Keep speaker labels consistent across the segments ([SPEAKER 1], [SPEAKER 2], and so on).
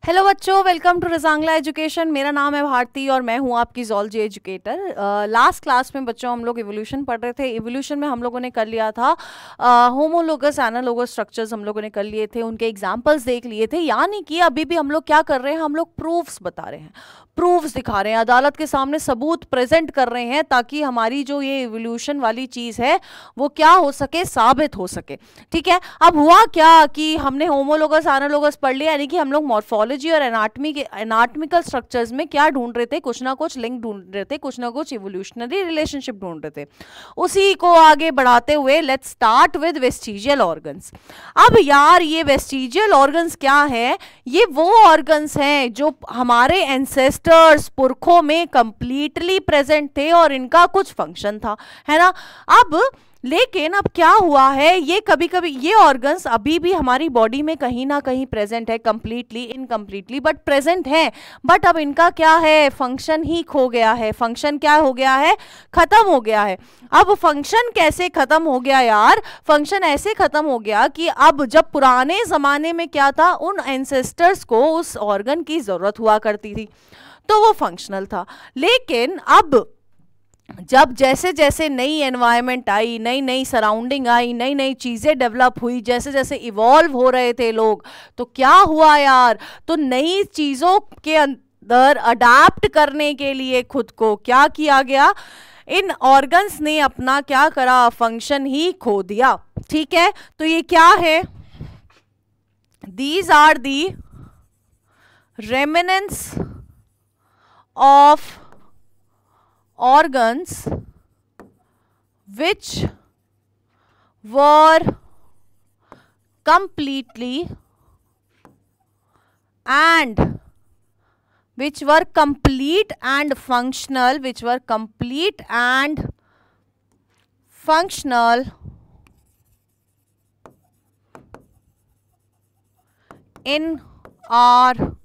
[SPEAKER 1] Hello बच्चों, welcome to Rezang La education. मेरा नाम है भारती और मैं हूँ आपकी ज़ूलॉजी एजुकेटर। लास्ट क्लास में बच्चों हम लोग इवोल्यूशन पढ़ रहे थे। इवोल्यूशन में हम लोगों ने कर लिया था होमोलोगस एनालोगस स्ट्रक्चर्स हम लोगों ने कर लिए थे, उनके एग्जांपल्स देख लिए थे। यानी कि अभी भी हम लोग क्या कर रहे हैं, हम लोग प्रूफ्स बता रहे हैं, प्रूफ्स दिखा रहे हैं, अदालत के सामने सबूत प्रेजेंट कर रहे हैं ताकि हमारी जो ये इवोल्यूशन वाली चीज़ है वो क्या हो सके, साबित हो सके। ठीक है, अब हुआ क्या कि हमने होमोलोगस एनालोगस पढ़ लिया, यानी कि हम लोग मॉर्फोलॉजी और एनाटमी के एनाटमिकल स्ट्रक्चर्स में क्या ढूंढ रहे थे, कुछ ना कुछ लिंक ढूंढ रहे थे, कुछ ना कुछ इवोल्यूशनरी रिलेशनशिप ढूंढ रहे थे। उसी को आगे बढ़ाते हुए let's start with vestigial organs. अब यार ये वेस्टिजियल ऑर्गन्स क्या है? ये वो ऑर्गन्स हैं जो हमारे एंसेस्टर्स पुरखों में कंप्लीटली प्रेजेंट थे और इनका कुछ फंक्शन था, है ना। अब लेकिन अब क्या हुआ है, ये कभी कभी ये ऑर्गन्स अभी भी हमारी बॉडी में कहीं ना कहीं प्रेजेंट है, कंप्लीटली इनकम्प्लीटली बट प्रेजेंट है। बट अब इनका क्या है, फंक्शन ही खो गया है। फंक्शन क्या हो गया है, खत्म हो गया है। अब फंक्शन कैसे खत्म हो गया यार? फंक्शन ऐसे खत्म हो गया कि अब जब पुराने जमाने में क्या था, उन एंसेस्टर्स को उस ऑर्गन की जरूरत हुआ करती थी तो वो फंक्शनल था। लेकिन अब जब जैसे जैसे नई एनवायरनमेंट आई, नई नई सराउंडिंग आई, नई नई चीज़ें डेवलप हुई, जैसे जैसे इवॉल्व हो रहे थे लोग, तो क्या हुआ यार, तो नई चीज़ों के अंदर अडाप्ट करने के लिए खुद को क्या किया गया, इन ऑर्गन्स ने अपना क्या करा, फंक्शन ही खो दिया। ठीक है, तो ये क्या है, these are the remnants of organs which were completely and which were complete and functional, which were complete and functional in our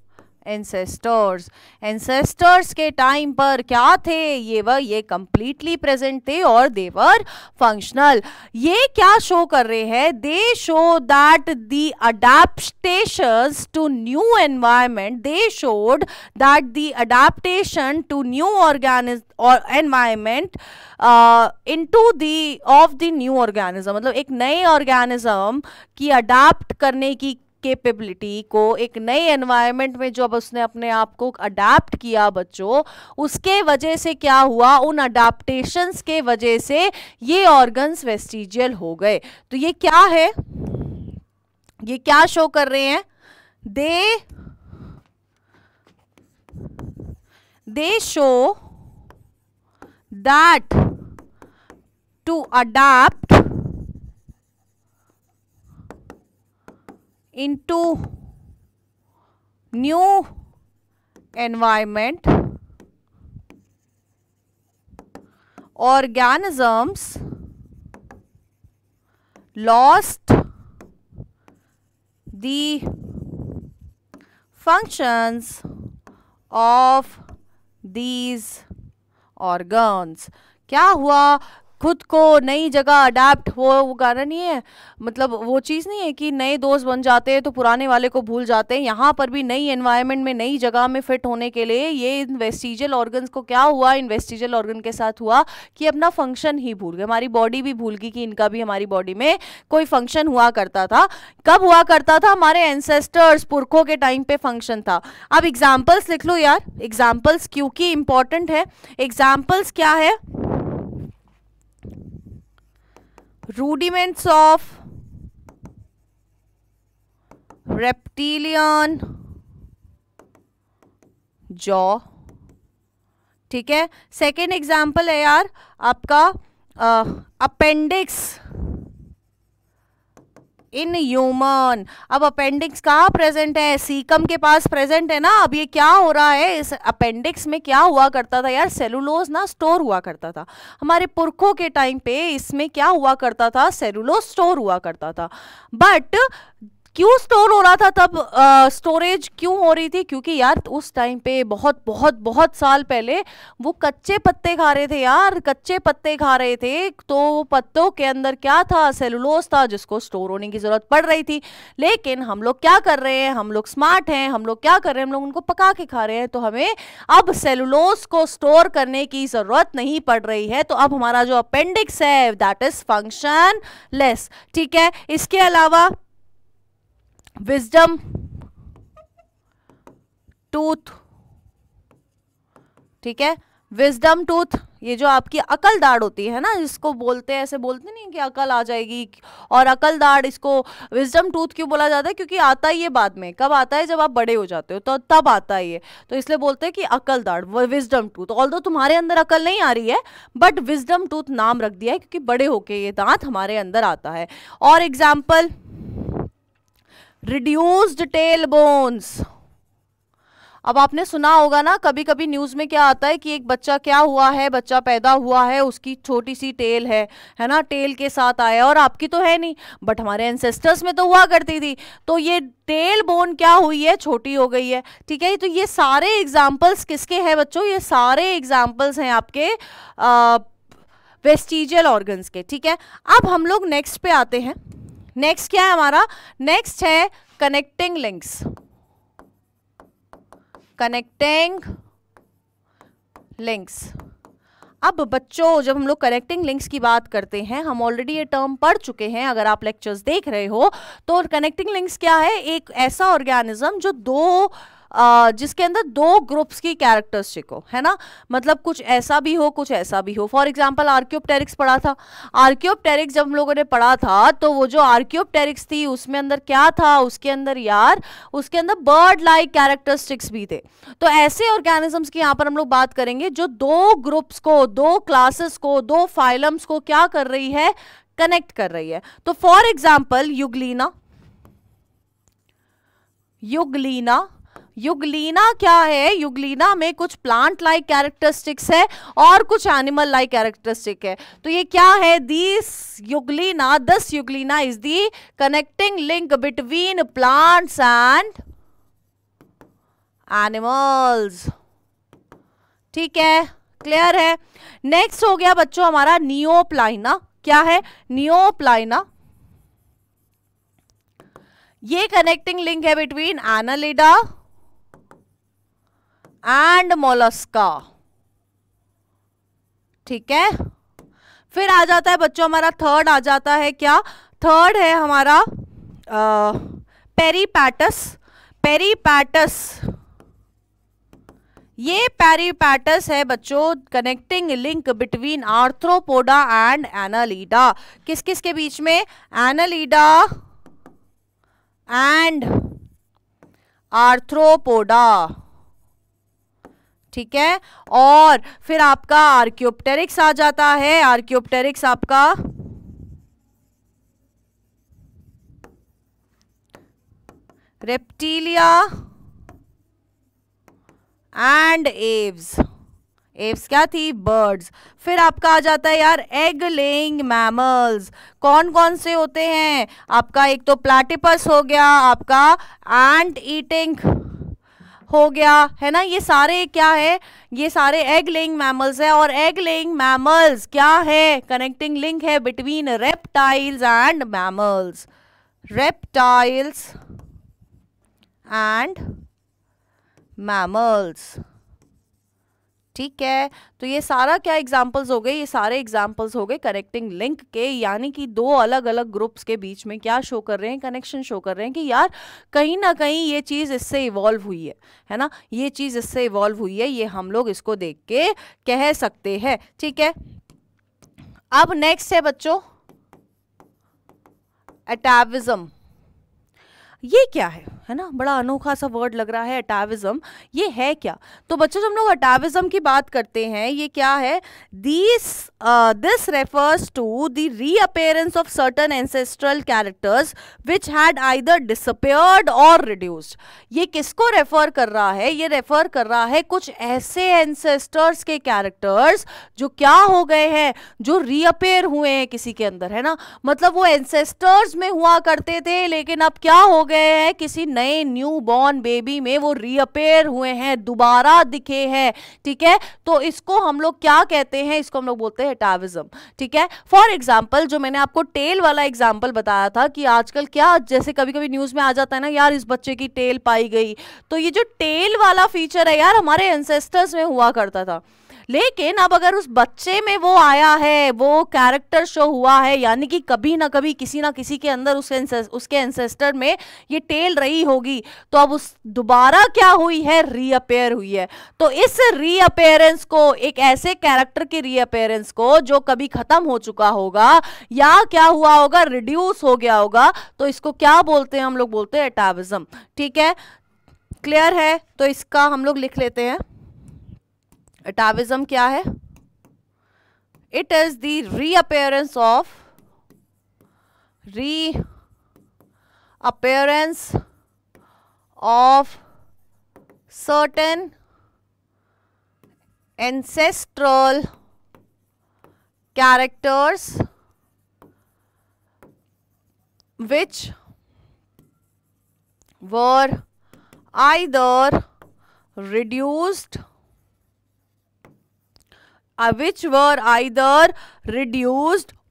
[SPEAKER 1] ancestors. Ancestors के टाइम पर क्या थे, ये कंप्लीटली प्रेजेंट थे और दे वर फंक्शनल। ये क्या शो कर रहे हैं, they show that the adaptations to new environment, they showed that the adaptation to new organism और environment into the of the new organism, मतलब एक नए ऑर्गेनिज्म की अडेप्ट करने की कैपेबिलिटी को, एक नए एनवायरनमेंट में जब उसने अपने आप को अडेप्ट किया बच्चों, उसके वजह से क्या हुआ, उन अडेप्टेशंस के वजह से ये ऑर्गन्स वेस्टिजियल हो गए। तो ये क्या है, ये क्या शो कर रहे हैं, they show that to adapt into new environment, organisms lost the functions of these organs। क्या हुआ, खुद को नई जगह अडेप्ट, वो गाना नहीं है, मतलब वो चीज़ नहीं है कि नए दोस्त बन जाते हैं तो पुराने वाले को भूल जाते हैं। यहाँ पर भी नई एनवायरनमेंट में, नई जगह में फिट होने के लिए ये इन्वेस्टिजियल ऑर्गन्स को क्या हुआ, इन्वेस्टिजियल ऑर्गन के साथ हुआ कि अपना फंक्शन ही भूल गए। हमारी बॉडी भी भूल गई कि इनका भी हमारी बॉडी में कोई फंक्शन हुआ करता था। कब हुआ करता था, हमारे एंसेस्टर्स पुरखों के टाइम पे फंक्शन था। अब एग्जाम्पल्स लिख लो यार, एग्जाम्पल्स क्योंकि इंपॉर्टेंट है। एग्जाम्पल्स क्या है, rudiments of reptilian jaw। ठीक है, सेकेंड एग्जाम्पल है यार आपका अपेंडिक्स इन ह्यूमन। अब अपेंडिक्स कहाँ प्रेजेंट है, सीकम के पास प्रेजेंट है ना। अब ये क्या हो रहा है, इस अपेंडिक्स में क्या हुआ करता था यार, सेलुलोज ना स्टोर हुआ करता था। हमारे पुरखों के टाइम पे इसमें क्या हुआ करता था, सेलुलोज स्टोर हुआ करता था। बट क्यों स्टोर हो रहा था तब, स्टोरेज क्यों हो रही थी? क्योंकि यार उस टाइम पे बहुत बहुत बहुत साल पहले वो कच्चे पत्ते खा रहे थे यार, कच्चे पत्ते खा रहे थे, तो पत्तों के अंदर क्या था? सेलुलोज था, जिसको स्टोर होने की जरूरत पड़ रही थी। लेकिन हम लोग क्या कर रहे हैं, हम लोग स्मार्ट हैं, हम लोग क्या कर रहे हैं, हम लोग उनको पका के खा रहे हैं, तो हमें अब सेलुलोज को स्टोर करने की जरूरत नहीं पड़ रही है। तो अब हमारा जो अपेंडिक्स है दैट इज फंक्शनलेस। ठीक है, इसके अलावा विजडम टूथ, ठीक है, विजडम टूथ, ये जो आपकी अकल दाढ़ होती है ना, जिसको बोलते हैं, ऐसे बोलते नहीं कि अकल आ जाएगी, और अकल दाढ़, इसको विजडम टूथ क्यों बोला जाता है? क्योंकि आता ही है बाद में। कब आता है? जब आप बड़े हो जाते हो, तो तब आता है ये, तो इसलिए बोलते हैं कि अकल दाढ़, विजडम टूथ। ऑल्दो तुम्हारे अंदर अकल नहीं आ रही है, बट विजडम टूथ नाम रख दिया है क्योंकि बड़े होके ये दांत हमारे अंदर आता है। और एग्जाम्पल, रिड्यूस्ड टेल बोन्स। अब आपने सुना होगा ना, कभी कभी न्यूज में क्या आता है कि एक बच्चा क्या हुआ है, बच्चा पैदा हुआ है, उसकी छोटी सी टेल है ना, टेल के साथ आया, और आपकी तो है नहीं, बट हमारे एंसेस्टर्स में तो हुआ करती थी, तो ये टेल बोन क्या हुई है? छोटी हो गई है। ठीक है, तो ये सारे एग्जाम्पल्स किसके हैं बच्चों? ये सारे एग्जाम्पल्स हैं आपके वेस्टिजियल ऑर्गन्स के। ठीक है, अब हम लोग नेक्स्ट पे आते हैं। नेक्स्ट क्या है हमारा? नेक्स्ट है कनेक्टिंग लिंक्स। Connecting links. अब बच्चों, जब हम लोग कनेक्टिंग लिंक्स की बात करते हैं, हम ऑलरेडी ये टर्म पढ़ चुके हैं, अगर आप लेक्चर्स देख रहे हो तो। कनेक्टिंग लिंक्स क्या है? एक ऐसा ऑर्गेनिज्म जो जिसके अंदर दो ग्रुप्स की कैरेक्टरिस्टिक हो, है ना, मतलब कुछ ऐसा भी हो, कुछ ऐसा भी हो। फॉर एग्जांपल आर्कियोप्टेरिक्स पढ़ा था। आर्कियोप्टेरिक्स जब हम लोगों ने पढ़ा था, तो वो जो आर्कियोप्टेरिक्स थी उसमें अंदर क्या था? उसके अंदर यार, उसके अंदर बर्ड लाइक कैरेक्टरिस्टिक्स भी थे। तो ऐसे ऑर्गेनिजम्स की यहाँ पर हम लोग बात करेंगे जो दो ग्रुप्स को, दो क्लासेस को, दो फाइलम्स को क्या कर रही है? कनेक्ट कर रही है। तो for example euglena. Euglena, euglena क्या है? युगलीना में कुछ प्लांट लाइक कैरेक्टरिस्टिक्स है और कुछ एनिमल लाइक कैरेक्टरिस्टिक है। तो ये क्या है? This euglena, this euglena is the connecting link between plants and animals. ठीक है, क्लियर है। नेक्स्ट हो गया बच्चों हमारा नियोप्लाइना। क्या है? नियोप्लाइना। ये कनेक्टिंग लिंक है बिटवीन एनालिडा एंड मोलस्का। ठीक है, फिर आ जाता है बच्चों हमारा थर्ड, आ जाता है क्या? थर्ड है हमारा पेरीपैटस। पेरीपैटस, ये पेरीपैटस है बच्चों connecting link between arthropoda and Annelida. किस किस के बीच में? Annelida and arthropoda. ठीक है, और फिर आपका आर्कियोप्टेरिक्स आ जाता है। आर्कियोप्टेरिक्स आपका रेप्टिलिया एंड एव्स। एव्स क्या थी? बर्ड्स। फिर आपका आ जाता है यार एग लेइंग मैमल्स। कौन कौन से होते हैं? आपका एक तो प्लैटिपस हो गया, आपका एंट ईटिंग हो गया, है ना। ये सारे क्या है? ये सारे एग लेइंग मैमल्स है। और एग लेइंग मैमल्स क्या है? कनेक्टिंग लिंक है between reptiles and mammals. Reptiles and mammals. ठीक है, तो ये सारा क्या एग्जाम्पल्स हो गए? ये सारे एग्जाम्पल्स हो गए कनेक्टिंग लिंक के, यानी कि दो अलग अलग ग्रुप्स के बीच में क्या शो कर रहे हैं? कनेक्शन शो कर रहे हैं कि यार कहीं ना कहीं ये चीज़ इससे इवॉल्व हुई है ना, ये चीज़ इससे इवॉल्व हुई है, ये हम लोग इसको देख के कह सकते हैं। ठीक है, अब नेक्स्ट है बच्चों अटैविज्म। ये क्या है? है ना, बड़ा अनोखा सा वर्ड लग रहा है अटैविज्म, ये है क्या? तो बच्चों जब हम लोग अटैविज्म की बात करते हैं, ये क्या है? This refers to the reappearance of certain ancestral characters which had either disappeared और रिड्यूस्ड। ये किसको रेफर कर रहा है? ये रेफर कर रहा है कुछ ऐसे एंसेस्टर्स के कैरेक्टर्स जो क्या हो गए हैं, जो रीअपेयर हुए हैं किसी के अंदर, है ना। मतलब वो एंसेस्टर्स में हुआ करते थे, लेकिन अब क्या हो गए हैं, किसी नए न्यू बॉर्न बेबी में वो रीअपेयर हुए हैं, दोबारा दिखे हैं, ठीक है। तो इसको हम लोग क्या कहते हैं? इसको हम लोग बोलते हैं अटैविज्म, ठीक है। फॉर एग्जाम्पल, जो मैंने आपको टेल वाला एग्जाम्पल बताया था कि आजकल क्या, जैसे कभी कभी न्यूज में आ जाता है ना, यार इस बच्चे की टेल पाई गई, तो ये जो टेल वाला फीचर है यार, हमारे एंसेस्टर्स में हुआ करता था, लेकिन अब अगर उस बच्चे में वो आया है, वो कैरेक्टर शो हुआ है, यानी कि कभी ना कभी किसी ना किसी के अंदर उसके एंसेस्टर में ये टेल रही होगी, तो अब उस दोबारा क्या हुई है? रीअपेयर हुई है। तो इस रीअपेयरेंस को, एक ऐसे कैरेक्टर के रीअपेयरेंस को जो कभी खत्म हो चुका होगा या क्या हुआ होगा, रिड्यूस हो गया होगा, तो इसको क्या बोलते हैं? हम लोग बोलते हैं अटैविज्म, ठीक है। क्लियर है? तो इसका हम लोग लिख लेते हैं, अटैविज्म क्या है? It is the reappearance of certain ancestral characters which were either reduced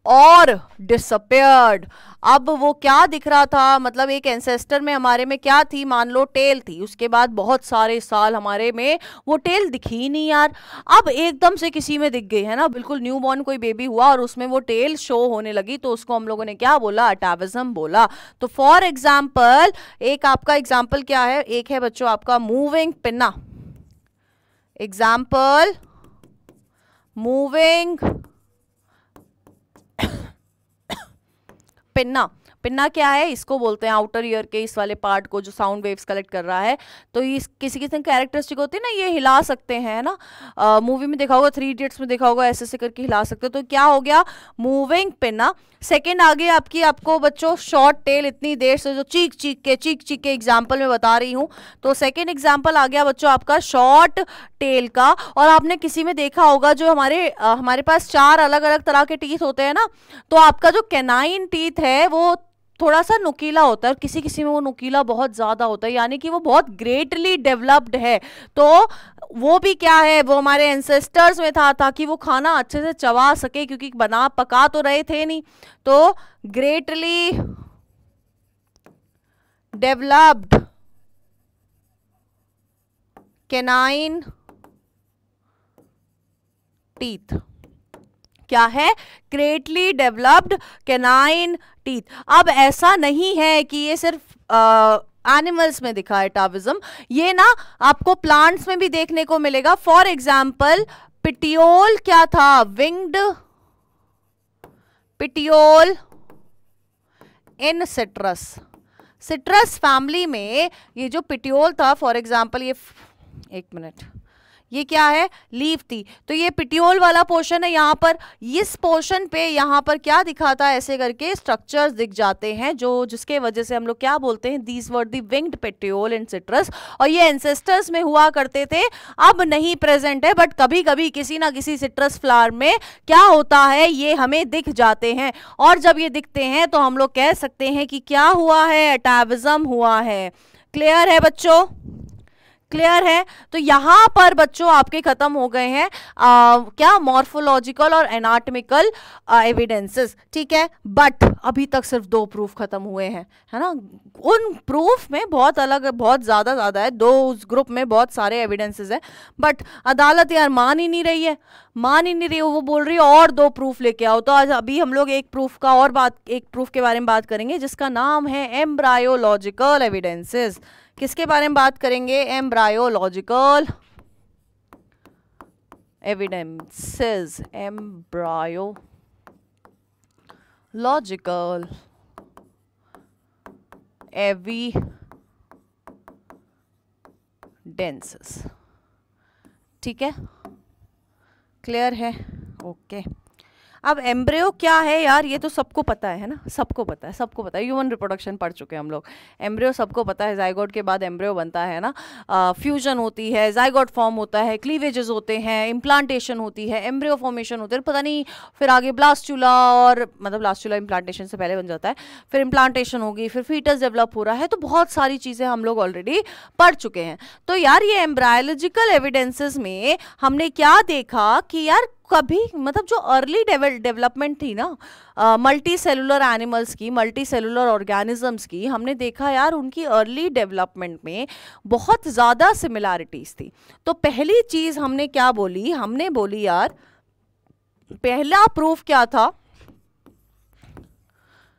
[SPEAKER 1] और डिसअपेयर्ड। अब वो क्या दिख रहा था, मतलब एक एंसेस्टर में हमारे में क्या थी, मान लो टेल थी, उसके बाद बहुत सारे साल हमारे में वो टेल दिखी ही नहीं यार, अब एकदम से किसी में दिख गई, है ना, बिल्कुल न्यू बॉर्न कोई बेबी हुआ और उसमें वो टेल शो होने लगी, तो उसको हम लोगों ने क्या बोला? अटैविज्म बोला। तो फॉर एग्जाम्पल, एक आपका एग्जाम्पल क्या है? एक है बच्चों आपका moving pinna. Example, moving pinna. Pinna क्या है? इसको बोलते हैं आउटर ईयर के इस वाले पार्ट को जो साउंड वेव्स कलेक्ट कर रहा है। तो इस किसी किसी कैरेक्टरिस्टिक होती है ना, ये हिला सकते हैं, है ना। मूवी में देखा होगा, 3 इडियट्स में देखा होगा, ऐसे ऐसे करके हिला सकते हो। तो क्या हो गया? Moving pinna. सेकेंड आगे आपको बच्चों शॉर्ट टेल, इतनी देर से जो चीख चीख के एग्जाम्पल में बता रही हूँ, तो सेकेंड एग्जाम्पल आ गया बच्चों आपका शॉर्ट टेल का। और आपने किसी में देखा होगा जो हमारे पास 4 अलग अलग तरह के टीथ होते हैं ना, तो आपका जो कैनाइन टीथ है वो थोड़ा सा नुकीला होता है और किसी किसी में वो नुकीला बहुत ज्यादा होता है, यानी कि वो बहुत ग्रेटली डेवलप्ड है। तो वो भी क्या है, वो हमारे एंसेस्टर्स में था, ताकि वो खाना अच्छे से चबा सके, क्योंकि पका तो रहे थे नहीं। तो ग्रेटली डेवलप्ड कैनाइन टीथ क्या है? Greatly developed canine teeth. अब ऐसा नहीं है कि ये सिर्फ एनिमल्स में दिखा है अटैविज्म, ये ना आपको प्लांट्स में भी देखने को मिलेगा। फॉर एग्जाम्पल, पिटियोल क्या था? विंग्ड पिटियोल इन सिट्रस। सिट्रस फैमिली में ये जो पिटियोल था, फॉर एग्जाम्पल, ये एक मिनट, ये क्या है? लीफ थी। तो ये पिटियोल वाला पोर्शन है यहाँ पर, इस पोर्शन पे यहाँ पर क्या दिखाता है, ऐसे करके स्ट्रक्चर्स दिख जाते हैं, जिसके वजह से हम लोग क्या बोलते हैं? These were the winged petiole in citrus. और ये एंसेस्टर्स में हुआ करते थे, अब नहीं प्रेजेंट है, बट कभी कभी किसी ना किसी सिट्रस फ्लावर में क्या होता है, ये हमें दिख जाते हैं। और जब ये दिखते हैं तो हम लोग कह सकते हैं कि क्या हुआ है? अटैविज्म हुआ है। क्लियर है बच्चों? क्लियर है? तो यहां पर बच्चों आपके खत्म हो गए हैं क्या? मॉर्फोलॉजिकल और एनाटॉमिकल एविडेंसेस, ठीक है। बट अभी तक सिर्फ 2 प्रूफ खत्म हुए हैं, है ना। उन प्रूफ में बहुत बहुत ज्यादा है, 2 उस ग्रुप में बहुत सारे एविडेंसेस है, बट अदालत यार मान ही नहीं रही है, वो बोल रही है और 2 प्रूफ लेके आओ। तो आज अभी हम लोग एक प्रूफ के बारे में बात करेंगे, जिसका नाम है एम्ब्रायोलॉजिकल एविडेंसेस। किसके बारे में बात करेंगे? एम्ब्रायोलॉजिकल एविडेंसेस। एम्ब्रायोलॉजिकल एविडेंसेस। डेंसिस। ठीक है, क्लियर है? ओके। अब एम्ब्रियो क्या है यार, ये तो सबको पता है ना, सबको पता है, सबको पता है, ह्यूमन रिप्रोडक्शन पढ़ चुके हैं हम लोग। एम्ब्रियो सबको पता है, जाइगोट के बाद एम्ब्रियो बनता है ना, फ्यूजन होती है, जाइगोट फॉर्म होता है, क्लीवेजेस होते हैं, इम्प्लांटेशन होती है, एम्ब्रियो फॉर्मेशन होते हैं, पता नहीं फिर आगे ब्लास्टुला, और मतलब ब्लास्टुला इम्प्लांटेशन से पहले बन जाता है, फिर इम्प्लांटेशन होगी, फिर फीटस डेवलप हो रहा है, तो बहुत सारी चीज़ें हम लोग ऑलरेडी पढ़ चुके हैं। तो यार ये एम्ब्रायोलॉजिकल एविडेंसेस में हमने क्या देखा कि यार कभी मतलब जो अर्ली डेवलपमेंट थी ना मल्टी सेलुलर एनिमल्स की, मल्टी सेलुलर ऑर्गेनिजम्स की, हमने देखा यार उनकी अर्ली डेवलपमेंट में बहुत ज़्यादा सिमिलैरिटीज़ थी। तो पहली चीज़ हमने क्या बोली, हमने बोली यार पहला प्रूफ क्या था,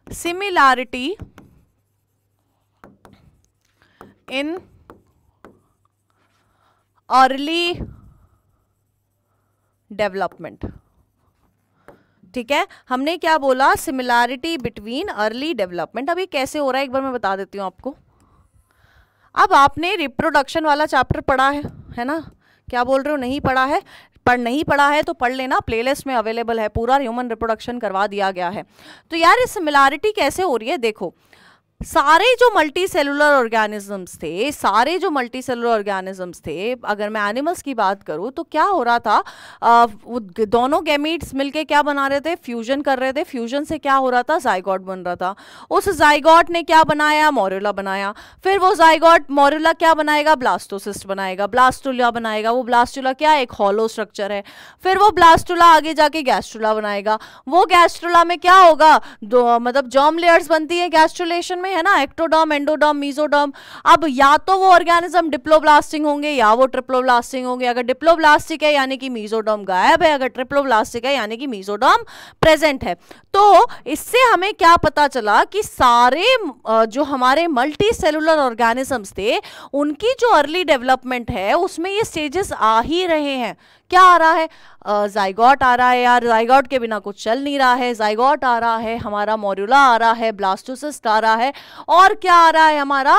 [SPEAKER 1] सिमिलैरिटी इन अर्ली डेवलपमेंट। ठीक है, हमने क्या बोला, सिमिलैरिटी बिटवीन अर्ली डेवलपमेंट। अब ये कैसे हो रहा है एक बार मैं बता देती हूँ आपको। अब आपने रिप्रोडक्शन वाला चैप्टर पढ़ा है ना? क्या बोल रहे हो, नहीं पढ़ा है? नहीं पढ़ा है तो पढ़ लेना, प्लेलिस्ट में अवेलेबल है, पूरा ह्यूमन रिप्रोडक्शन करवा दिया गया है। तो यार ये सिमिलैरिटी कैसे हो रही है, देखो सारे जो मल्टी सेलुलर ऑर्गेनिजम्स थे, सारे जो मल्टी सेलुलर ऑर्गेनिजम्स थे, अगर मैं एनिमल्स की बात करूं तो क्या हो रहा था, दोनों गैमीट्स मिलके क्या बना रहे थे, फ्यूजन कर रहे थे। फ्यूजन से क्या हो रहा था, जाइगोट बन रहा था। उस जाइगोट ने क्या बनाया, मोरुला बनाया। फिर वो जाइगोट मोरुला क्या बनाएगा, ब्लास्टोसिस्ट बनाएगा, ब्लास्टुला बनाएगा। वो ब्लास्टुला क्या है, एक हॉलो स्ट्रक्चर है। फिर वो ब्लास्टुला आगे जाके गैस्ट्रुला बनाएगा। वो गैस्ट्रुला में क्या होगा, मतलब जर्म लेयर्स बनती है गैस्ट्रुलेशन में, है ना, एक्टोडर्म, एंडोडर्म, मीजोडर्म। अब या तो वो ऑर्गेनिज्म डिप्लोब्लास्टिक होंगे या वो ट्रिप्लोब्लास्टिक होंगे। अगर डिप्लोब्लास्टिक है यानी कि मीजोडर्म गायब है, अगर ट्रिप्लोब्लास्टिक है यानी कि मीजोडर्म प्रेजेंट है। तो इससे हमें क्या पता चला कि सारे जो हमारे मल्टी सेलुलर ऑर्गेनिजम्स थे उनकी जो अर्ली डेवलपमेंट है उसमें ये स्टेजेस आ ही रहे हैं। क्या आ रहा है, जाइगोट आ रहा है यार, जाइगोट के बिना कुछ चल नहीं रहा है। जाइगोट आ रहा है, हमारा मोरुला आ रहा है, ब्लास्टोसिस्ट आ रहा है, और क्या आ रहा है, हमारा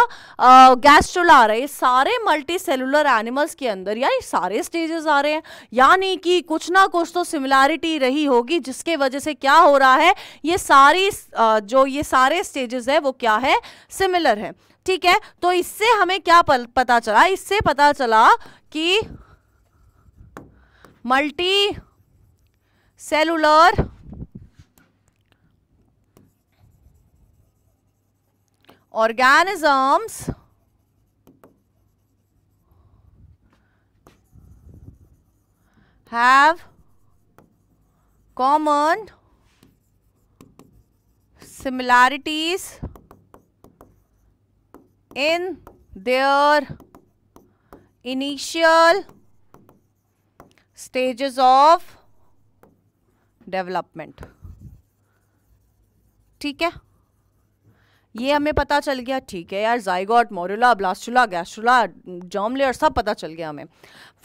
[SPEAKER 1] गैस्ट्रुला आ रहा है। ये सारे मल्टी सेलुलर एनिमल्स के अंदर यार सारे स्टेजेस आ रहे हैं, यानी कि कुछ ना कुछ तो सिमिलैरिटी रही होगी जिसके वजह से क्या हो रहा है, ये सारी जो ये सारे स्टेजेस है वो क्या है, सिमिलर है। ठीक है, तो इससे हमें क्या पता चला, इससे पता चला कि multi cellular organisms have common similarities in their initial stages of development। ठीक है, ये हमें पता चल गया। ठीक है यार, zygote, morula, blastula, gastrula, germ layer सब पता चल गया हमें।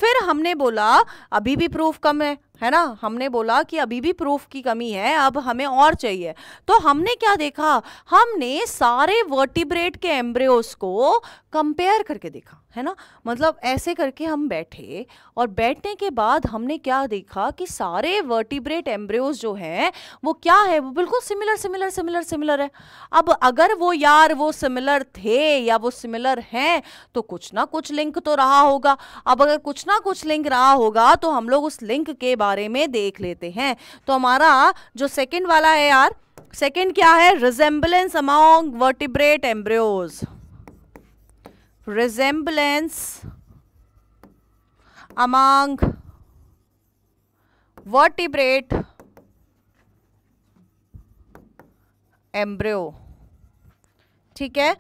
[SPEAKER 1] फिर हमने बोला अभी भी प्रूफ कम है ना, हमने बोला कि अभी भी प्रूफ की कमी है, अब हमें और चाहिए। तो हमने क्या देखा, हमने सारे वर्टिब्रेट के एम्ब्रियोस को कंपेयर करके देखा, है ना। मतलब ऐसे करके हम बैठे और बैठने के बाद हमने क्या देखा कि सारे वर्टिब्रेट एम्ब्रियोस जो हैं वो क्या है, वो बिल्कुल सिमिलर सिमिलर सिमिलर सिमिलर है। अब अगर वो यार वो सिमिलर थे या वो सिमिलर हैं तो कुछ ना कुछ लिंक तो रहा होगा। अब अगर कुछ ना कुछ लिंक रहा होगा तो हम लोग उस लिंक के बारे में देख लेते हैं। तो हमारा जो सेकंड वाला है यार, सेकंड क्या है, resemblance among vertebrate embryos. Resemblance among vertebrate embryo. ठीक है,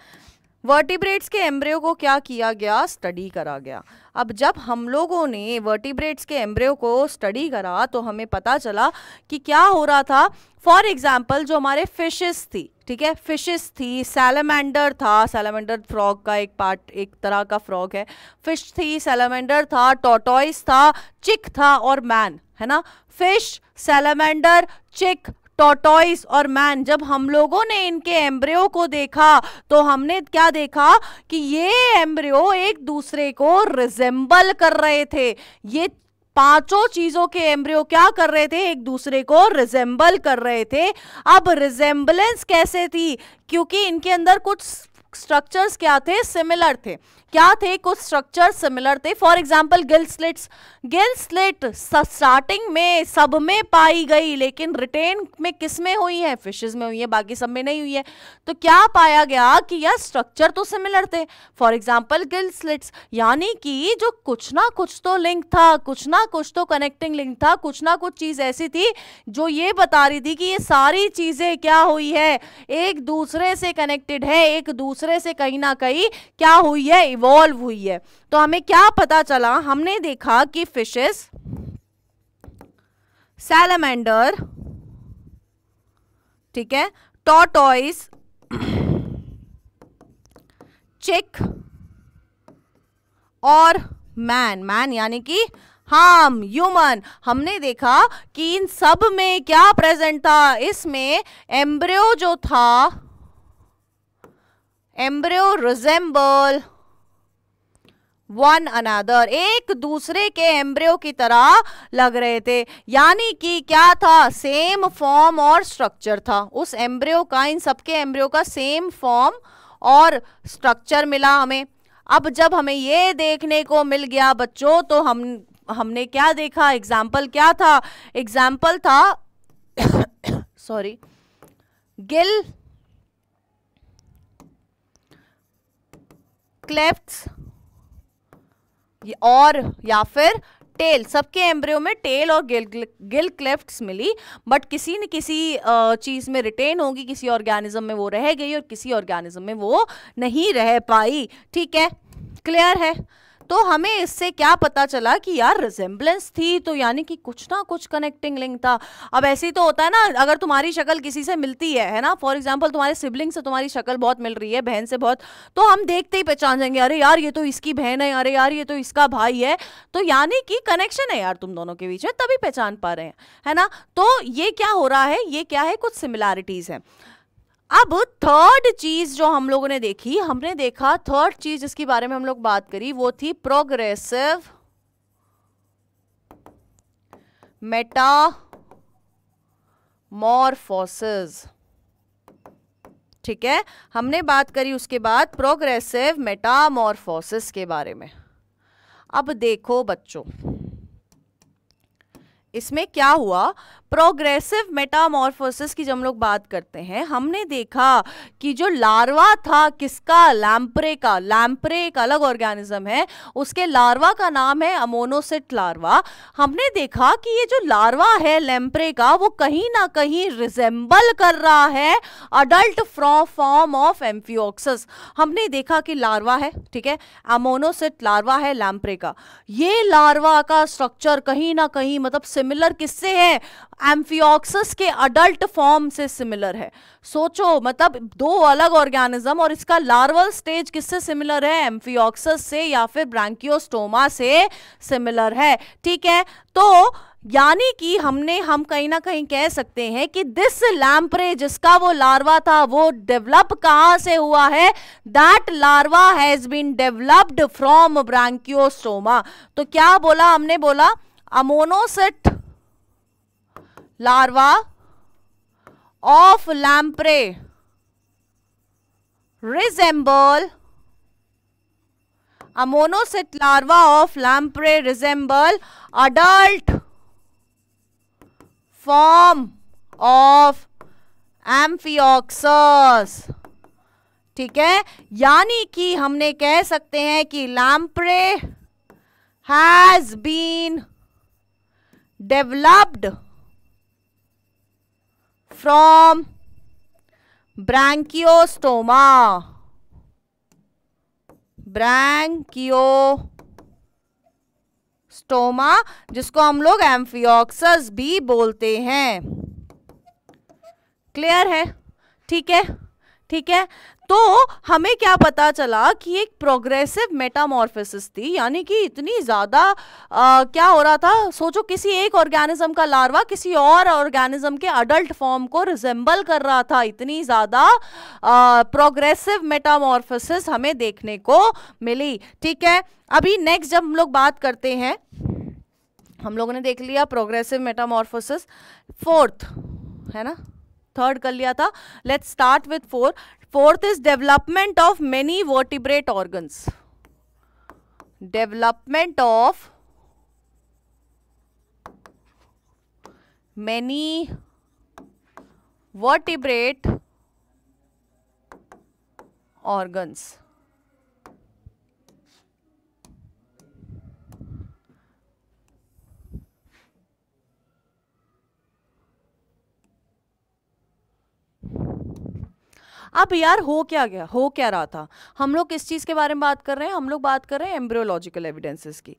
[SPEAKER 1] वर्टिब्रेट्स के एम्ब्रियो को क्या किया गया, स्टडी करा गया। अब जब हम लोगों ने वर्टिब्रेट्स के एम्ब्रियो को स्टडी करा तो हमें पता चला कि क्या हो रहा था। फॉर एग्जाम्पल जो हमारे फिशेस थी, ठीक है, फिशेस थी, सैलमेंडर था, सैलमेंडर फ्रॉग का एक पार्ट, एक तरह का फ्रॉग है। फिश थी, सैलमेंडर था, टॉर्टॉइस था, चिक था और मैन, है ना। फिश, सैलमेंडर, चिक, टॉर्टोइस और मैन, जब हम लोगों ने इनके एम्ब्रियो को देखा तो हमने क्या देखा कि ये एम्ब्रियो एक दूसरे को रिजेंबल कर रहे थे। ये पांचों चीजों के एम्ब्रियो क्या कर रहे थे, एक दूसरे को रिजेंबल कर रहे थे। अब रिजेंबलेंस कैसे थी, क्योंकि इनके अंदर कुछ स्ट्रक्चर्स क्या थे, सिमिलर थे। क्या थे, कुछ स्ट्रक्चर सिमिलर थे। For example gill slits, Gill slit starting में सब में पाई गई, लेकिन रिटेन में किस में हुई है, फिशेस में हुई है, बाकी सब में नहीं हुई है। तो क्या पाया गया कि यह स्ट्रक्चर तो सिमिलर थे, फॉर एग्जाम्पल गिल स्लिट्स, यानी कि जो कुछ ना कुछ तो लिंक था, कुछ ना कुछ तो कनेक्टिंग लिंक था, कुछ ना कुछ चीज ऐसी थी जो ये बता रही थी कि ये सारी चीजें क्या हुई है, एक दूसरे से कनेक्टेड है, एक दूसरे से कहीं ना कहीं क्या हुई है, इवॉल्व हुई है। तो हमें क्या पता चला, हमने देखा कि फिशेस, सैलमेंडर, ठीक है, टॉर्टोइस, चिक और मैन यानी कि हम ह्यूमन, हमने देखा कि इन सब में क्या प्रेजेंट था, इसमें एम्ब्रियो जो था, एम्ब्रियो रिजेंबल वन अनदर, एक दूसरे के एम्ब्रियो की तरह लग रहे थे। यानी कि क्या था, सेम फॉर्म और स्ट्रक्चर था उस एम्ब्रियो का, इन सबके एम्ब्रियो का सेम फॉर्म और स्ट्रक्चर मिला हमें। अब जब हमें ये देखने को मिल गया बच्चों, तो हमने क्या देखा, एग्जाम्पल क्या था, एग्जाम्पल था सॉरी गिल क्लेफ्ट्स और या फिर टेल, सबके एम्ब्रियो में टेल और गिल क्लेफ्ट्स मिली, बट किसी न किसी चीज में रिटेन होगी, किसी ऑर्गेनिज्म में वो रह गई और किसी ऑर्गेनिज्म में वो नहीं रह पाई। ठीक है, क्लियर है। तो हमें इससे क्या पता चला कि यार रिजेंबलेंस थी, तो यानी कि कुछ ना कुछ कनेक्टिंग लिंक था। अब ऐसे ही तो होता है ना, अगर तुम्हारी शक्ल किसी से मिलती है ना, फॉर एग्जांपल तुम्हारे सिबलिंग से तुम्हारी शक्ल बहुत मिल रही है, बहन से बहुत, तो हम देखते ही पहचान जाएंगे, अरे यार ये तो इसकी बहन है, अरे यार ये तो इसका भाई है। तो यानी कि कनेक्शन है यार तुम दोनों के बीच में, तभी पहचान पा रहे हैं, है ना। तो ये क्या हो रहा है, ये क्या है, कुछ सिमिलैरिटीज है। अब थर्ड चीज जो हम लोगों ने देखी, हमने देखा थर्ड चीज जिसके बारे में हम लोग बात करी, वो थी प्रोग्रेसिव मेटामॉर्फोसिस। ठीक है, हमने बात करी उसके बाद प्रोग्रेसिव मेटामॉर्फोसिस के बारे में। अब देखो बच्चों, इसमें क्या हुआ, प्रोग्रेसिव मेटामॉर्फोसिस की जब हम लोग बात करते हैं, हमने देखा कि जो लार्वा था किसका, लैम्प्रे का। लैम्प्रे एक अलग ऑर्गेनिज्म है, उसके लार्वा का नाम है अमोनोसिट लार्वा। हमने देखा कि ये जो लार्वा है लैम्प्रे का, वो कहीं ना कहीं रिजेंबल कर रहा है अडल्ट फॉर्म ऑफ एम्फियोक्सिस। हमने देखा कि लार्वा है, ठीक है, अमोनोसिट लार्वा है लैम्प्रे का। ये लार्वा का स्ट्रक्चर कहीं ना कहीं मतलब सिमिलर किससे है, एम्फियोक्सिस के अडल्ट फॉर्म से सिमिलर है। सोचो, मतलब दो अलग ऑर्गेनिज्म और इसका लार्वल स्टेज किससे सिमिलर है, एम्फियोक्सिस से या फिर ब्रांकियोस्टोमा से सिमिलर है। ठीक है, तो यानी कि हम कहीं ना कहीं कह सकते हैं कि दिस लैम्प्रे जिसका वो लार्वा था, वो डेवलप कहां से हुआ है, that larva has been developed from branchiostoma. तो क्या बोला हमने, बोला अमोनोसिट larva of lamprey resemble, a monocyte larva of lamprey resemble adult form of amphioxus। ठीक है, यानी कि हमने कह सकते हैं कि lamprey has been developed from ब्रांकियोस्टोमा। ब्रांकियोस्टोमा जिसको हम लोग एम्फियोक्सस भी बोलते हैं। क्लियर है, ठीक है, ठीक है, तो हमें क्या पता चला कि एक प्रोग्रेसिव मेटामॉर्फोसिस थी, यानी कि इतनी ज्यादा क्या हो रहा था, सोचो किसी एक ऑर्गेनिज्म का लार्वा किसी और ऑर्गेनिज्म के अडल्ट फॉर्म को रिजेंबल कर रहा था, इतनी ज्यादा प्रोग्रेसिव मेटामॉर्फोसिस हमें देखने को मिली। ठीक है, अभी नेक्स्ट जब हम लोग बात करते हैं, हम लोगों ने देख लिया प्रोग्रेसिव मेटामॉर्फोसिस, फोर्थ है ना, थर्ड कर लिया था, let's start with fourth is development of many vertebrate organs, development of many vertebrate organs. अब यार हो क्या गया, हो क्या रहा था, हम लोग किस चीज के बारे में बात कर रहे हैं, हम लोग बात कर रहे हैं एम्ब्रियोलॉजिकल एविडेंसेस की।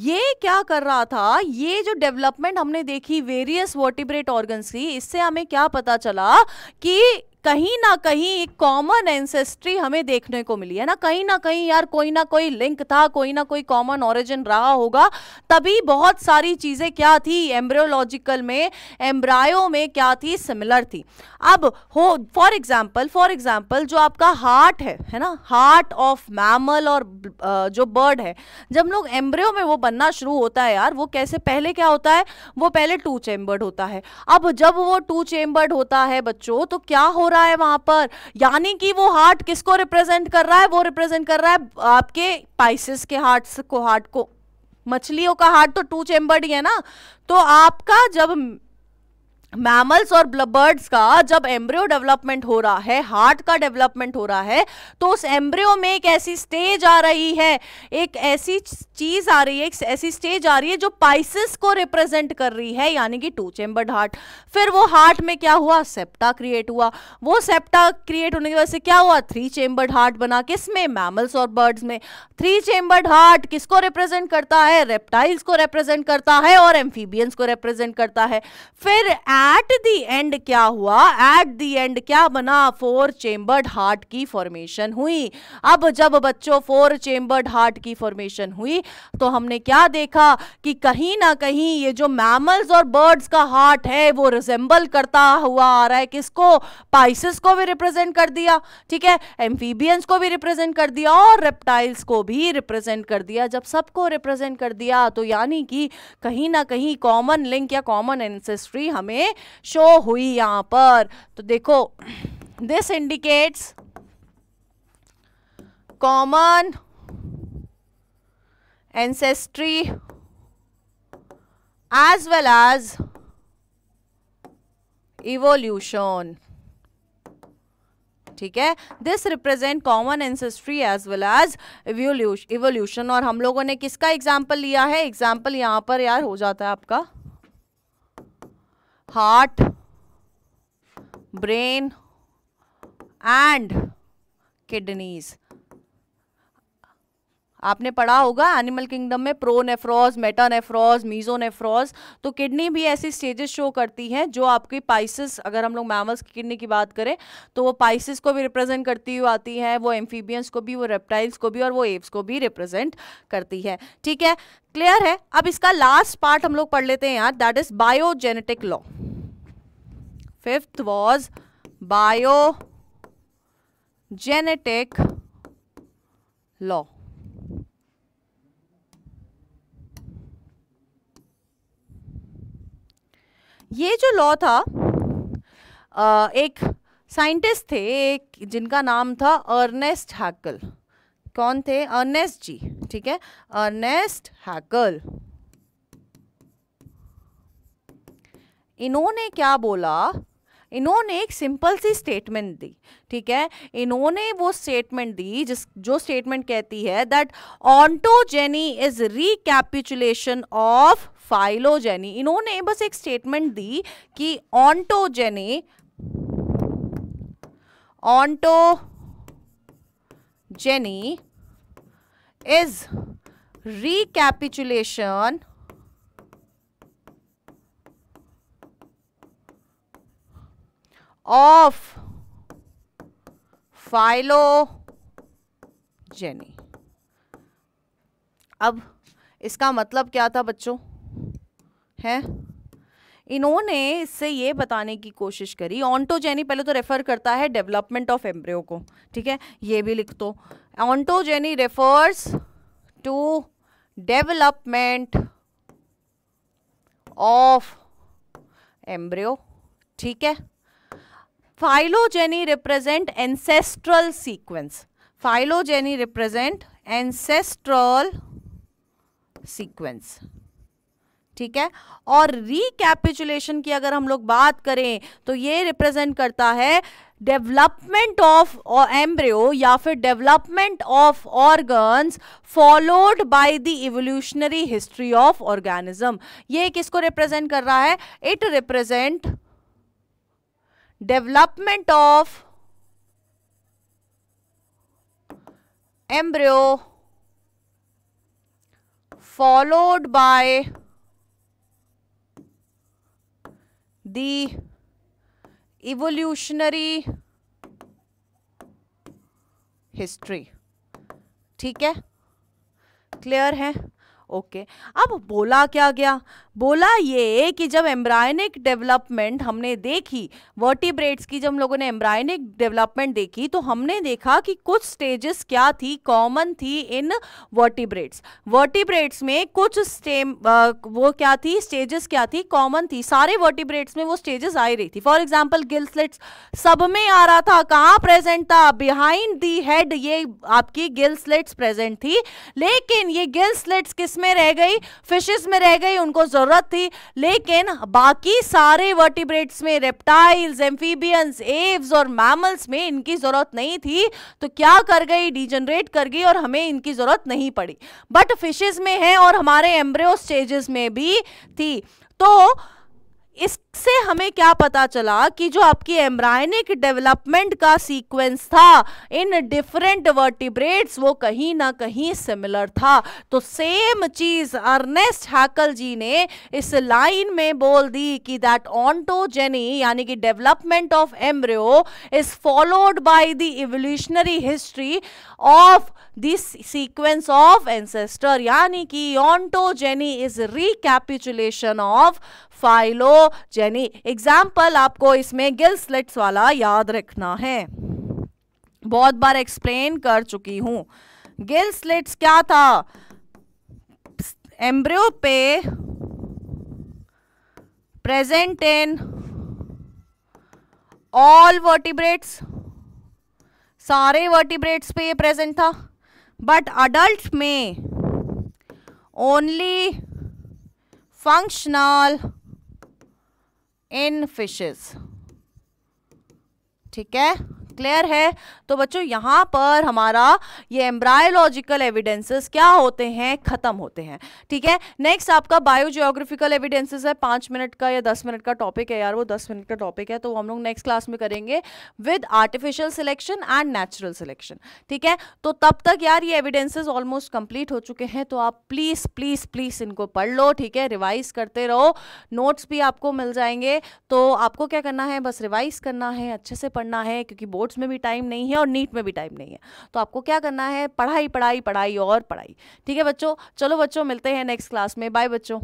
[SPEAKER 1] ये क्या कर रहा था, ये जो डेवलपमेंट हमने देखी वेरियस वर्टिब्रेट ऑर्गन्स की, इससे हमें क्या पता चला कि कहीं ना कहीं एक कॉमन एंसेस्ट्री हमें देखने को मिली है ना कहीं यार, कोई ना कोई लिंक था, कोई ना कोई कॉमन ओरिजिन रहा होगा, तभी बहुत सारी चीजें क्या थी एम्ब्रियोलॉजिकल में, एम्ब्रायो में क्या थी, सिमिलर थी। अब हो फॉर एग्जाम्पल जो आपका हार्ट है ना, हार्ट ऑफ मैमल और जो बर्ड है, जब लोग एम्ब्रियो में वो बनना शुरू होता है यार, वो कैसे, पहले क्या होता है, वो पहले 2 चेम्बर्ड होता है। अब जब वो 2 चेम्बर्ड होता है बच्चों, तो क्या हो रहा है वहां पर, यानी कि वो हार्ट किसको रिप्रेजेंट कर रहा है, वो रिप्रेजेंट कर रहा है आपके पाइसेस के हार्ट को, मछलियों का हार्ट तो 2 चेम्बर्ड ही है ना। तो आपका जब मैमल्स और बर्ड्स का जब एम्ब्रियो डेवलपमेंट हो रहा है, हार्ट का डेवलपमेंट हो रहा है, तो उस एम्ब्रियो में एक ऐसी स्टेज आ रही है, एक ऐसी चीज आ रही है, एक ऐसी स्टेज आ रही है जो पाइसेस को रिप्रेजेंट कर रही है, यानी कि 2 चेम्बर्ड हार्ट। फिर वो हार्ट में क्या हुआ, सेप्टा क्रिएट हुआ, वो सेप्टा क्रिएट होने की वजह से क्या हुआ, 3 चेम्बर्ड हार्ट बना, किसमें, मैमल्स और बर्ड्स में। 3 चेम्बर्ड हार्ट किसको रिप्रेजेंट करता है, रेप्टाइल्स को रिप्रेजेंट करता है और एम्फीबियंस को रिप्रेजेंट करता है। फिर एट दी एंड क्या हुआ, एट दी एंड क्या बना, 4 चेम्बर्ड हार्ट की फॉर्मेशन हुई। अब जब बच्चों 4 चेम्बर्ड हार्ट की फॉर्मेशन हुई, तो हमने क्या देखा कि कहीं ना कहीं ये जो मैमल्स और बर्ड्स का हार्ट है वो रिजेंबल करता हुआ आ रहा है, किसको, पाइसेस को भी रिप्रेजेंट कर दिया, ठीक है, एम्फीबियंस को भी रिप्रेजेंट कर दिया और रेप्टाइल्स को भी रिप्रेजेंट कर दिया। जब सबको रिप्रेजेंट कर दिया, तो यानी कि कहीं ना कहीं कॉमन लिंक या कॉमन एंसेस्ट्री हमें शो हुई यहां पर। तो देखो, this indicates common ancestry as well as evolution, ठीक है, this represent common ancestry as well as evolution. और हम लोगों ने किसका एग्जाम्पल लिया है, एग्जाम्पल यहां पर यार हो जाता है आपका हार्ट, ब्रेन एंड किडनीज। आपने पढ़ा होगा एनिमल किंगडम में प्रोनेफ्रॉज, मेटानेफ्रॉज, मीजोनेफ्रॉज। तो किडनी भी ऐसी स्टेजेस शो करती हैं जो आपकी पाइसेस, अगर हम लोग मैमल्स की किडनी की बात करें तो वो पाइसेस को भी रिप्रेजेंट करती हुई आती है, वो एम्फीबियंस को भी, वो रेप्टाइल्स को भी और वो एप्स को भी रिप्रेजेंट करती है। ठीक है, क्लियर है। अब इसका लास्ट पार्ट हम लोग पढ़ लेते हैं यार, that is biogenetic law. Fifth was biogenetic law. ये जो लॉ था, एक साइंटिस्ट थे एक जिनका नाम था अर्नेस्ट हैकल। कौन थे, अर्नेस्ट जी, ठीक है, अर्नेस्ट हैकल। इन्होंने क्या बोला, इन्होंने एक सिंपल सी स्टेटमेंट दी, ठीक है, इन्होंने वो स्टेटमेंट दी जो स्टेटमेंट कहती है that ontogeny is recapitulation of phylogeny. इन्होंने बस एक स्टेटमेंट दी कि ontogeny is recapitulation of phylogeny. अब इसका मतलब क्या था बच्चों, है इन्होंने इससे ये बताने की कोशिश करी, ऑन्टोजेनी पहले तो रेफर करता है डेवलपमेंट ऑफ एम्ब्रियो को, ठीक है, ये भी लिख दो। Ontogeny refers to development of embryo, ठीक है। Phylogeny represent ancestral sequence, phylogeny represent ancestral sequence, ठीक है। और रिकैपिचुलेशन की अगर हम लोग बात करें तो ये रिप्रेजेंट करता है डेवलपमेंट ऑफ एम्ब्रियो या फिर development of organs followed by the evolutionary history of organism. ये किसको रिप्रेजेंट कर रहा है, it represent development of embryo followed by the evolutionary history, ठीक है, क्लियर है, ओके। अब बोला क्या गया, बोला ये कि जब एम्ब्रायनिक डेवलपमेंट हमने देखी, वर्टिब्रेट्स की जब हम लोगों ने एम्ब्रायनिक डेवलपमेंट देखी तो हमने देखा कि कुछ स्टेजेस क्या थी, कॉमन थी इन वर्टिब्रेट्स। वर्टिब्रेट्स में कुछ वो क्या थी, स्टेजेस क्या थी, कॉमन थी, सारे वर्टिब्रेट्स में वो स्टेजेस आ रही थी। फॉर एग्जाम्पल गिल स्लिट्स सब में आ रहा था, कहाँ प्रेजेंट था, बिहाइंड दी हेड ये आपकी गिल स्लिट्स प्रेजेंट थी। लेकिन ये गिल स्लिट्स किस में रह गई, फिशेस में रह गई, उनको जरूरत थी। लेकिन बाकी सारे वर्टिब्रेट्स में, रेप्टाइल्स, एम्फीबियंस, एव्स और मैमल्स में इनकी जरूरत नहीं थी, तो क्या कर गई, डिजनरेट कर गई और हमें इनकी जरूरत नहीं पड़ी। बट फिशेस में है और हमारे एम्ब्रियो स्टेजेस में भी थी। तो इससे हमें क्या पता चला कि जो आपकी एम्ब्रायनिक डेवलपमेंट का सीक्वेंस था इन डिफरेंट वर्टिब्रेट्स वो कहीं ना कहीं सिमिलर था। तो सेम चीज अर्नेस्ट हैकल जी ने इस लाइन में बोल दी कि दैट ऑन्टोजेनी यानी कि development of embryo is followed by the evolutionary history of this sequence of ancestor, यानी कि ontogeny is recapitulation of phylogeny. Example आपको इसमें गिल स्लिट्स वाला याद रखना है, बहुत बार एक्सप्लेन कर चुकी हूं। गिल स्लिट्स क्या था, एम्ब्रियो पे प्रेजेंट इन ऑल वर्टिब्रेट्स, सारे वर्टिब्रेट्स पे ये प्रेजेंट था। बट अडल्ट में ओनली फंक्शनल इन फिशेस, ठीक है, क्लियर है। तो बच्चों यहां पर हमारा ये एम्ब्रायोलॉजिकल एविडेंसेस क्या होते हैं, खत्म होते हैं, ठीक है। नेक्स्ट आपका बायोजियोग्राफिकल एविडेंसेस है, 5 मिनट का या 10 मिनट का टॉपिक है यार, वो 10 मिनट का टॉपिक है, तो हम लोग नेक्स्ट क्लास में करेंगे with artificial selection and natural selection, ठीक है। तो तब तक यार ये एविडेंसेस ऑलमोस्ट कंप्लीट हो चुके हैं, तो आप प्लीज प्लीज प्लीज इनको पढ़ लो, ठीक है, रिवाइज करते रहो, नोट्स भी आपको मिल जाएंगे। तो आपको क्या करना है, बस रिवाइज करना है, अच्छे से पढ़ना है, क्योंकि बोर्ड्स में भी टाइम नहीं है और नीट में भी टाइम नहीं है। तो आपको क्या करना है, पढ़ाई पढ़ाई पढ़ाई और पढ़ाई, ठीक है बच्चों। चलो बच्चों मिलते हैं नेक्स्ट क्लास में, बाय बच्चों।